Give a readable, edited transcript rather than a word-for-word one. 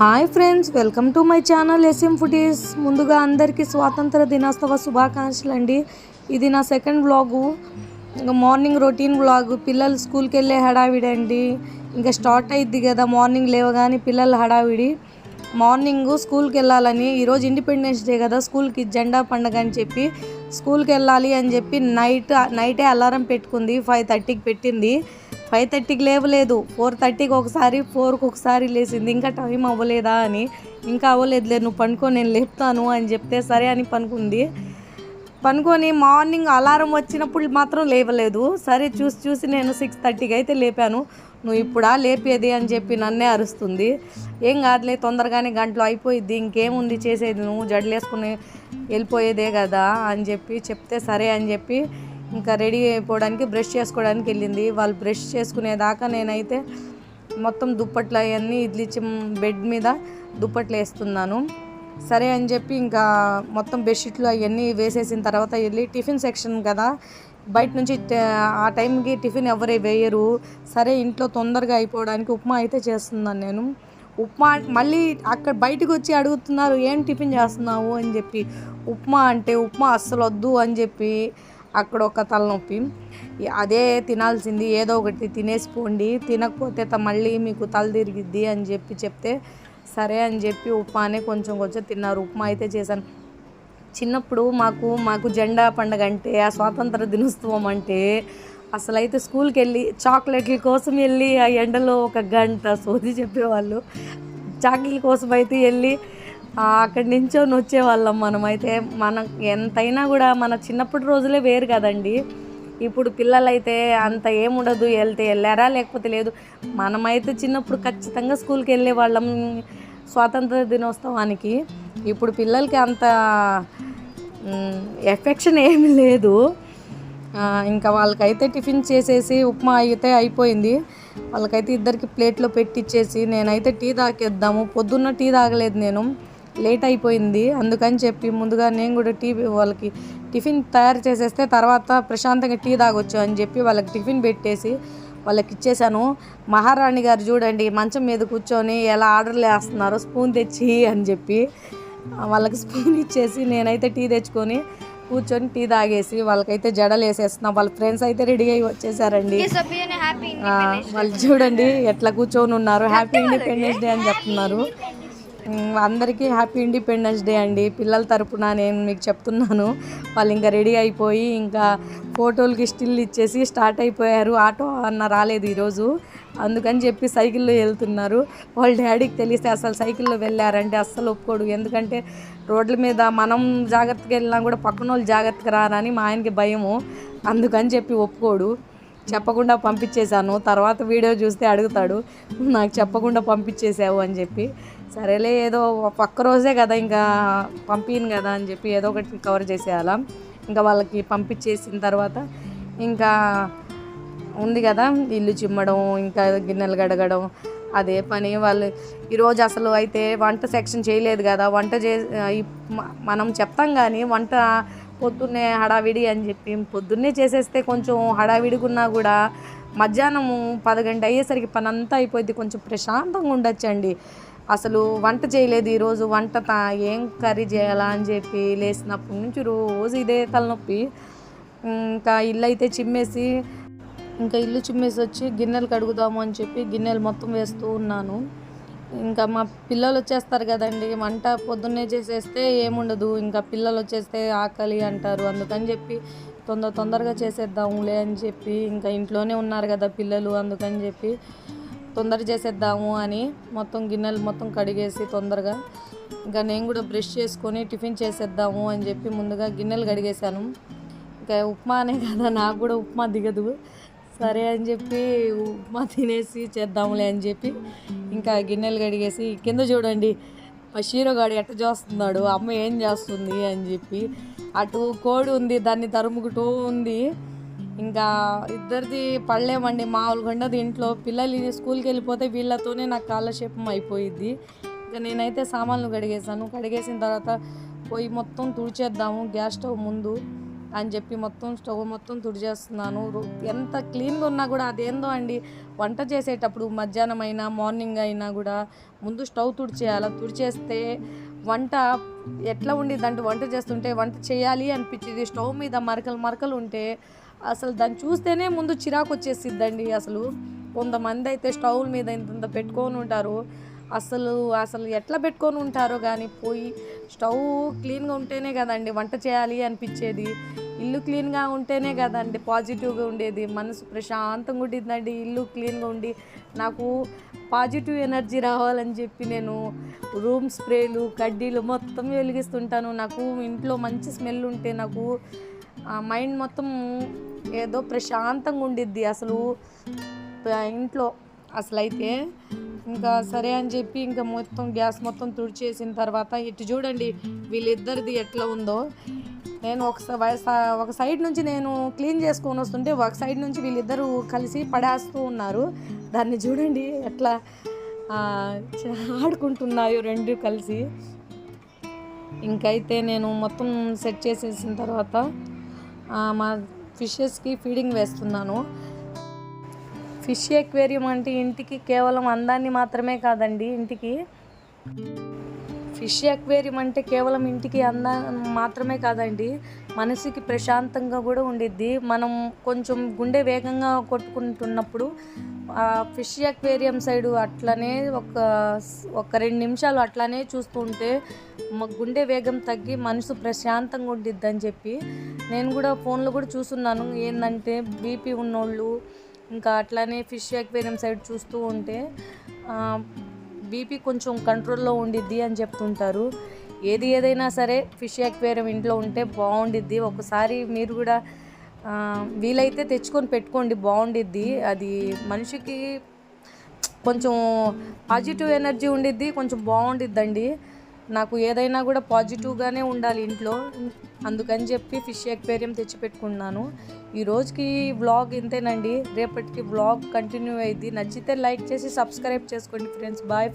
Hi friends, welcome to my channel S M foodies. ముందుగా అందరికీ స్వాతంత్ర దినోత్సవ శుభాకాంక్షలు అండి. ఇది నా సెకండ్ వ్లాగు. ఇంకా మార్నింగ్ రొటీన్ వ్లాగు. పిల్లలు స్కూల్కి వెళ్ళే హడావిడి అండి. ఇంకా స్టార్ట్ అయ్యిద్ది కదా మార్నింగ్ లేవగానే పిల్లల హడావిడి. మార్నింగ్ స్కూల్కి వెళ్ళాలని, ఈరోజు ఇండిపెండెన్స్ డే కదా, స్కూల్కి జెండా పండుగ అని చెప్పి స్కూల్కి వెళ్ళాలి అని చెప్పి నైటే అలారం పెట్టుకుంది. 5:30కి పెట్టింది. 5:30కి లేవలేదు. 4:30కి ఒకసారి, 4కి ఒకసారి లేచింది. ఇంకా టైం అవ్వలేదా అని. ఇంకా అవ్వలేదులే, నువ్వు పనుకో, నేను లేపుతాను అని చెప్తే సరే అని పనుకొని మార్నింగ్ అలారం వచ్చినప్పుడు మాత్రం లేవలేదు. సరే చూసి నేను 6:30కి అయితే లేపాను. నువ్వు ఇప్పుడా లేపేది అని చెప్పి నన్నే అరుస్తుంది. ఏం కాదులే, తొందరగానే గంటలో అయిపోయిద్ది, ఇంకేముంది చేసేది, నువ్వు జడలేసుకుని వెళ్ళిపోయేదే కదా అని చెప్తే సరే అని చెప్పి ఇంకా రెడీ అయిపోవడానికి, బ్రష్ చేసుకోవడానికి వెళ్ళింది. వాళ్ళు బ్రష్ చేసుకునేదాకా నేనైతే మొత్తం దుప్పట్లు అవన్నీ బెడ్ మీద దుప్పట్లు వేస్తున్నాను. సరే అని చెప్పి ఇంకా మొత్తం బెడ్షీట్లు అవన్నీ వేసేసిన తర్వాత వెళ్ళి టిఫిన్ సెక్షన్ కదా, బయట నుంచి ఆ టైంకి టిఫిన్ ఎవరు వేయరు. సరే ఇంట్లో తొందరగా అయిపోవడానికి ఉప్మా అయితే చేస్తున్నాను నేను. ఉప్మా మళ్ళీ అక్కడ బయటకు వచ్చి అడుగుతున్నారు, ఏం టిఫిన్ చేస్తున్నావు అని చెప్పి. ఉప్మా అంటే ఉప్మా అస్సలు వద్దు అని చెప్పి అక్కడ ఒక తలనొప్పి. అదే తినాల్సింది, ఏదో ఒకటి తినేసిపోండి, తినకపోతే మళ్ళీ మీకు తల తిరిగిద్ది అని చెప్తే సరే అని చెప్పి ఉప్మానే కొంచెం తిన్నారు. ఉప్మా అయితే చేశాను. చిన్నప్పుడు మాకు జెండా పండుగ అంటే, ఆ స్వాతంత్ర దినోత్సవం అంటే అసలైతే స్కూల్కి వెళ్ళి చాక్లెట్ల కోసం వెళ్ళి ఆ ఎండలో 1 గంట సోది చెప్పేవాళ్ళు. చాక్లెట్ల కోసం అయితే వెళ్ళి అక్కడి నించొని వచ్చేవాళ్ళం. మనమైతే ఎంతైనా కూడా మన చిన్నప్పటి రోజులే వేరు కదండి. ఇప్పుడు పిల్లలైతే అంత ఏముండదు, వెళ్తే వెళ్ళారా లేకపోతే లేదు. మనమైతే చిన్నప్పుడు ఖచ్చితంగా స్కూల్కి వెళ్ళే వాళ్ళం స్వాతంత్ర దినోత్సవానికి. ఇప్పుడు పిల్లలకి అంత ఎఫెక్షన్ ఏమి లేదు. ఇంకా వాళ్ళకైతే టిఫిన్ చేసేసి ఉప్మా అయితే అయిపోయింది. వాళ్ళకైతే ఇద్దరికి ప్లేట్లో పెట్టిచ్చేసి నేనైతే టీ తాగేద్దాము, పొద్దున్న టీ తాగలేదు నేను, లేట్ అయిపోయింది. అందుకని చెప్పి ముందుగా నేను కూడా వాళ్ళకి టిఫిన్ తయారు చేసేస్తే తర్వాత ప్రశాంతంగా టీ తాగొచ్చు అని చెప్పి వాళ్ళకి టిఫిన్ పెట్టేసి వాళ్ళకి ఇచ్చేసాను. మహారాణి గారు చూడండి మంచం మీద కూర్చొని ఎలా ఆర్డర్లు వేస్తున్నారు, స్పూన్ తెచ్చి అని చెప్పి వాళ్ళకి స్పూన్ ఇచ్చేసి నేనైతే టీ తెచ్చుకొని కూర్చొని టీ తాగేసి వాళ్ళకైతే జడలు వేసేస్తున్నా. వాళ్ళ ఫ్రెండ్స్ అయితే రెడీ అయ్యి వచ్చేసారండి. వాళ్ళు చూడండి ఎట్లా కూర్చొని ఉన్నారు. హ్యాపీ ఇండిపెండెన్స్ డే అని చెప్తున్నారు. అందరికీ హ్యాపీ ఇండిపెండెన్స్ డే అండి. పిల్లల తరపున నేను మీకు చెప్తున్నాను. వాళ్ళు ఇంకా రెడీ అయిపోయి ఇంకా ఫోటోలకి స్టిల్ ఇచ్చేసి స్టార్ట్ అయిపోయారు. ఆటో అన్న రాలేదు ఈరోజు, అందుకని చెప్పి సైకిల్లో వెళ్తున్నారు. వాళ్ళ డాడీకి తెలిస్తే అసలు సైకిల్లో వెళ్ళారంటే అస్సలు ఒప్పుకోడు. ఎందుకంటే రోడ్ల మీద మనం జాగ్రత్తగా వెళ్ళినా కూడా పక్కన వాళ్ళు జాగ్రత్తగా రారని మా ఆయనకి భయము. అందుకని చెప్పి ఒప్పుకోడు. చెప్పకుండా పంపించేశాను. తర్వాత వీడియో చూస్తే అడుగుతాడు, నాకు చెప్పకుండా పంపించేసావు అని చెప్పి. సరేలే, ఏదో పక్క రోజే కదా ఇంకా పంపిను కదా అని చెప్పి ఏదో ఒకటి కవర్ చేసేయాలా. ఇంకా వాళ్ళకి పంపించేసిన తర్వాత ఇంకా ఉంది కదా ఇల్లు చిమ్మడం, ఇంకా గిన్నెలు గడగడం, అదే పని. వాళ్ళు ఈరోజు అసలు అయితే వంట సెక్షన్ చేయలేదు కదా. మనం చెప్తాం కానీ వంట పొద్దున్నే హడావిడి అని చెప్పి పొద్దున్నే చేసేస్తే కొంచెం హడావిడిగున్నా కూడా మధ్యాహ్నము 10 గంట అయ్యేసరికి పని అంతా అయిపోయింది, కొంచెం ప్రశాంతంగా ఉండొచ్చండి. అసలు వంట చేయలేదు ఈరోజు. ఏం కర్రీ చేయాలా అని చెప్పి లేచినప్పటి నుంచి రోజు ఇదే తలనొప్పి. ఇంకా ఇల్లు చిమ్మేసి వచ్చి గిన్నెలు కడుగుదాము అని చెప్పి గిన్నెలు మొత్తం వేస్తూ ఉన్నాను. ఇంకా మా పిల్లలు వచ్చేస్తారు కదండి, వంట పొద్దున్నే చేసేస్తే ఏముండదు. ఇంకా పిల్లలు వచ్చేస్తే ఆకలి అంటారు. అందుకని చెప్పి తొందరగా చేసేద్దాములే అని చెప్పి, ఇంకా ఇంట్లోనే ఉన్నారు కదా పిల్లలు, అందుకని చెప్పి తొందర చేసేద్దాము అని మొత్తం గిన్నెలు మొత్తం కడిగేసి తొందరగా ఇంకా నేను కూడా బ్రష్ చేసుకొని టిఫిన్ చేసేద్దాము అని చెప్పి ముందుగా గిన్నెలు కడిగేశాను. ఇంకా ఉప్మా అనే కదా, నాకు కూడా ఉప్మా దిగదు. సరే అని చెప్పి ఉప్మా తినేసి చేద్దాములే అని చెప్పి ఇంకా గిన్నెలు కడిగేసి కింద చూడండి మా షీరోగాడు ఎట్ట చేస్తున్నాడు, అమ్మ ఏం చేస్తుంది అని చెప్పి. అటు కోడి ఉంది, దాన్ని తరుముకుంటూ ఉంది. ఇంకా ఇద్దరిది పడలేమండి, మామూలుగా ఉండదు ఇంట్లో. పిల్లలు స్కూల్కి వెళ్ళిపోతే వీళ్ళతోనే నాకు కాలక్షేపం అయిపోయిద్ది. ఇంకా నేనైతే సామాన్లు కడిగేసాను. కడిగేసిన తర్వాత పొయ్యి మొత్తం తుడిచేద్దాము గ్యాస్ స్టవ్ ముందు. అని చెప్పి మొత్తం స్టవ్ మొత్తం తుడిచేస్తున్నాను. ఎంత క్లీన్గా ఉన్నా కూడా అదేందో అండి, వంట చేసేటప్పుడు మధ్యాహ్నం అయినా మార్నింగ్ అయినా కూడా ముందు స్టవ్ తుడిచేయాలి. తుడిచేస్తే వంట ఎట్లా ఉండిద్దంటే వంట చేస్తుంటే వంట చేయాలి అనిపించేది. స్టవ్ మీద మరకలు ఉంటే అసలు దాన్ని చూస్తేనే ముందు చిరాకు వచ్చేసిద్దండి. అసలు కొంతమంది అయితే స్టవ్ మీద ఇంత పెట్టుకొని ఉంటారు. అసలు ఎట్లా పెట్టుకొని ఉంటారో కానీ, పోయి స్టవ్ క్లీన్గా ఉంటేనే కదండి వంట చేయాలి అనిపించేది. ఇల్లు క్లీన్గా ఉంటేనే కదండి పాజిటివ్గా ఉండేది. మనసు ప్రశాంతంగా ఉండిద్దండి ఇల్లు క్లీన్గా ఉండి. నాకు పాజిటివ్ ఎనర్జీ రావాలని చెప్పి నేను రూమ్ స్ప్రేలు, కడ్డీలు మొత్తం వెలిగిస్తుంటాను. నాకు ఇంట్లో మంచి స్మెల్ ఉంటే నాకు మైండ్ మొత్తం ఏదో ప్రశాంతంగా ఉండిద్ది అసలు ఇంట్లో. అసలైతే ఇంకా సరే అని చెప్పి ఇంకా మొత్తం గ్యాస్ మొత్తం తుడిచేసిన తర్వాత ఇటు చూడండి వీళ్ళిద్దరిది ఎట్లా ఉందో. నేను ఒక సైడ్ నుంచి నేను క్లీన్ చేసుకొని వస్తుంటే ఒక సైడ్ నుంచి వీళ్ళిద్దరూ కలిసి పడేస్తూ ఉన్నారు. దాన్ని చూడండి ఎట్లా ఆడుకుంటున్నాయో రెండు కలిసి. ఇంకైతే నేను మొత్తం సెట్ చేసేసిన తర్వాత మా ఫిషెస్కి ఫీడింగ్ వేస్తున్నాను. ఫిష్ ఎక్వేరియం అంటే ఇంటికి కేవలం అందాన్ని మాత్రమే కాదండి, ఫిష్ ఎక్వేరియం అంటే కేవలం ఇంటికి మాత్రమే కాదండి, మనసుకి ప్రశాంతంగా కూడా ఉండిద్ది. మనం కొంచెం గుండె వేగంగా కొట్టుకుంటున్నప్పుడు ఫిష్ ఎక్వేరియం సైడు అట్లనే ఒక 2 నిమిషాలు అట్లానే చూస్తూ ఉంటే గుండె వేగం తగ్గి మనసు ప్రశాంతంగా ఉండిద్ది అని చెప్పి నేను కూడా ఫోన్లో కూడా చూస్తున్నాను. ఏంటంటే బీపీ ఉన్నోళ్ళు ఇంకా అట్లానే ఫిష్ ఎక్వేరియం సైడ్ చూస్తూ ఉంటే బీపీ కొంచెం కంట్రోల్లో ఉండిద్ది అని చెప్తుంటారు. ఏదైనా సరే ఫిష్ ఎక్వేరియం ఇంట్లో ఉంటే బాగుండిద్ది. ఒకసారి మీరు కూడా వీలైతే తెచ్చుకొని పెట్టుకోండి, బాగుండిద్ది. అది మనిషికి కొంచెం పాజిటివ్ ఎనర్జీ ఉండిద్ది, కొంచెం బాగుండిద్దండి. నాకు ఏదైనా కూడా పాజిటివ్గానే ఉండాలి ఇంట్లో, అందుకని చెప్పి ఫిష్ ఎక్వేరియం తెచ్చిపెట్టుకున్నాను. ఈ రోజుకి వ్లాగ్ ఇంతేనండి, రేపటికి వ్లాగ్ కంటిన్యూ అయ్యిద్ది. నచ్చితే లైక్ చేసి సబ్స్క్రైబ్ చేసుకోండి ఫ్రెండ్స్. బాయ్.